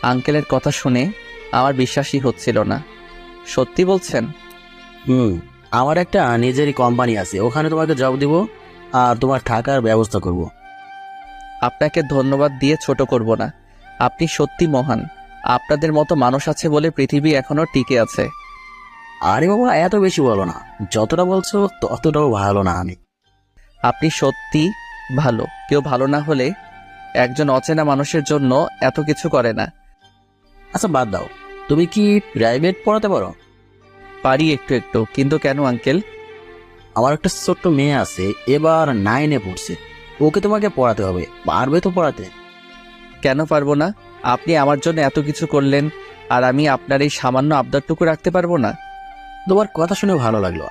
আঙ্কেলের কথা শুনে আমার বিশ্বাসই হচ্ছিল না। সত্যি বলছেন? হুম, আমার একটা নিজেরই কোম্পানি আছে, ওখানে তোমাকে জব দিব আর তোমার থাকার ব্যবস্থা করব। আপনাকে ধন্যবাদ দিয়ে ছোট করব না। আপনি সত্যি মহান। আপনাদের মতো মানুষ আছে বলে পৃথিবী এখনো টিকে আছে। আরে বাবা, এত বেশি বলো না, যতটা বলছো ততটাও ভালো না আমি। আপনি সত্যি ভালো। কেউ ভালো না হলে একজন অচেনা মানুষের জন্য এত কিছু করে না। আচ্ছা বাদ দাও, তুমি কি প্রাইভেট পড়াতে পারো? পারি একটু একটু, কিন্তু কেন আঙ্কেল? আমার একটা ছোট্ট মেয়ে আছে, এবার 9-এ পড়ছে, ওকে তোমাকে পড়াতে হবে, পারবে তো পড়াতে? কেন পারবো না? আপনি আমার জন্য এত কিছু করলেন, আর আমি আপনার এই সামান্য আবদারটুকু রাখতে পারবো না? তোমার কথা শুনে ভালো লাগলো।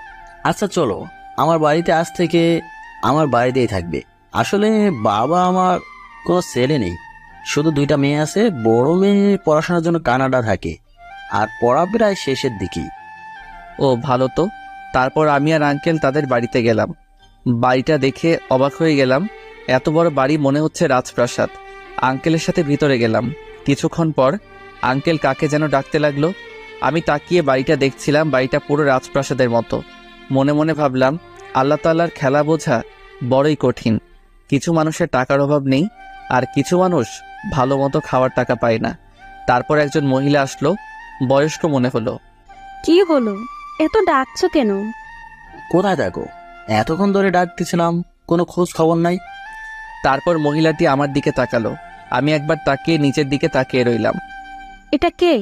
আচ্ছা চলো, আমার বাড়িতে আজ থেকে আমার বাড়িতেই থাকবে। আসলে বাবা আমার কোনো ছেলে নেই, শুধু 2টা মেয়ে আছে। বড় মেয়ে পড়াশোনার জন্য কানাডা থাকে, আর পড়া প্রায় শেষের দিকেই। ও ভালো তো। তারপর আমি আর আঙ্কেল তাদের বাড়িতে গেলাম। বাড়িটা দেখে অবাক হয়ে গেলাম। এত বড় বাড়ি, মনে হচ্ছে রাজপ্রাসাদ। আঙ্কেলের সাথে ভিতরে গেলাম। কিছুক্ষণ পর আঙ্কেল কাকে যেন ডাকতে লাগলো। আমি তাকিয়ে বাড়িটা দেখছিলাম। বাড়িটা পুরো রাজপ্রাসাদের মতো। মনে মনে ভাবলাম, আল্লাহ তাআলার খেলা বোঝা বড়ই কঠিন। কিছু মানুষের টাকার অভাব নেই, আর কিছু মানুষ ভালো মতো খাওয়ার টাকা পায় না। তারপর একজন মহিলা আসলো, বয়স্ক মনে হলো। কি হলো? এত ডাকছো কেন? কোথায় থাকো? এতক্ষণ ধরে ডাকতেছিলাম, কোনো খোঁজ খবর নাই। তারপর মহিলাটি আমার দিকে তাকালো। আমি একবার তাকিয়ে নিচের দিকে তাকিয়ে রইলাম। এটা কে?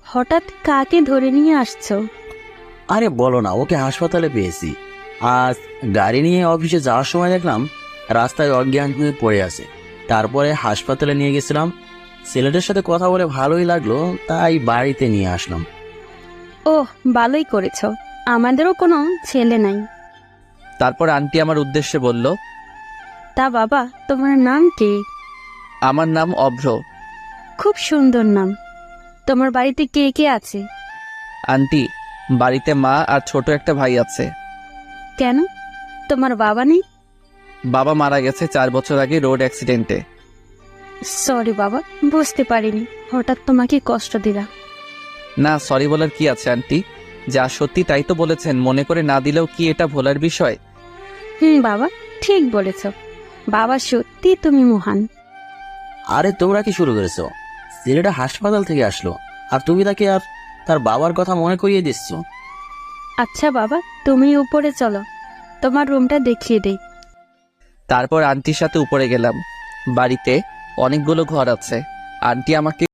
হঠাৎ কাকে ধরে নিয়ে আসছো? আরে বলো না, ওকে হাসপাতালে পেয়েছি। আজ গাড়ি নিয়ে অফিসে যাওয়ার সময় দেখলাম রাস্তায় অজ্ঞান হয়ে পড়ে আছে। তারপরে হাসপাতালে নিয়ে গেছিলাম। ছেলেটার সাথে কথা বলে ভালোই লাগলো, তাই বাড়িতে নিয়ে আসলাম। ওহ, ভালোই করেছো। আমাদেরও কোনো ছেলে নাই। তারপর আন্টি আমার উদ্দেশ্যে বলল, তা বাবা, তোমার নাম কি? আমার নাম অভ্র। খুব সুন্দর নাম। তোমার বাড়িতে কে কে আছে? আন্টি, বাড়িতে মা আর ছোট একটা ভাই আছে। কেন, তোমার বাবা নেই? বাবা মারা গেছে 4 বছর আগে রোড অ্যাক্সিডেন্টে। সরি বাবা, বুঝতে পারিনি, হঠাৎ তোমাকে কষ্ট দিলাম। না, সরি বলার কি আছে আন্টি? যা সত্যি তাই তো বলেছেন, মনে করে না দিলেও কি এটা ভোলার বিষয়? বাবা, ঠিক বলেছ। বাবা সত্যি তুমি মহান। আরে তোমরা কি শুরু করেছো? ছেলেটা হাসপাতাল থেকে আসলো, আর তুমি তাকে আর তার বাবার কথা মনে করিয়ে দিচ্ছ। আচ্ছা বাবা, তুমি উপরে চলো, তোমার রুমটা দেখিয়ে দেই। তারপর আন্টির সাথে উপরে গেলাম। বাড়িতে অনেকগুলো ঘর আছে। আন্টি আমাকে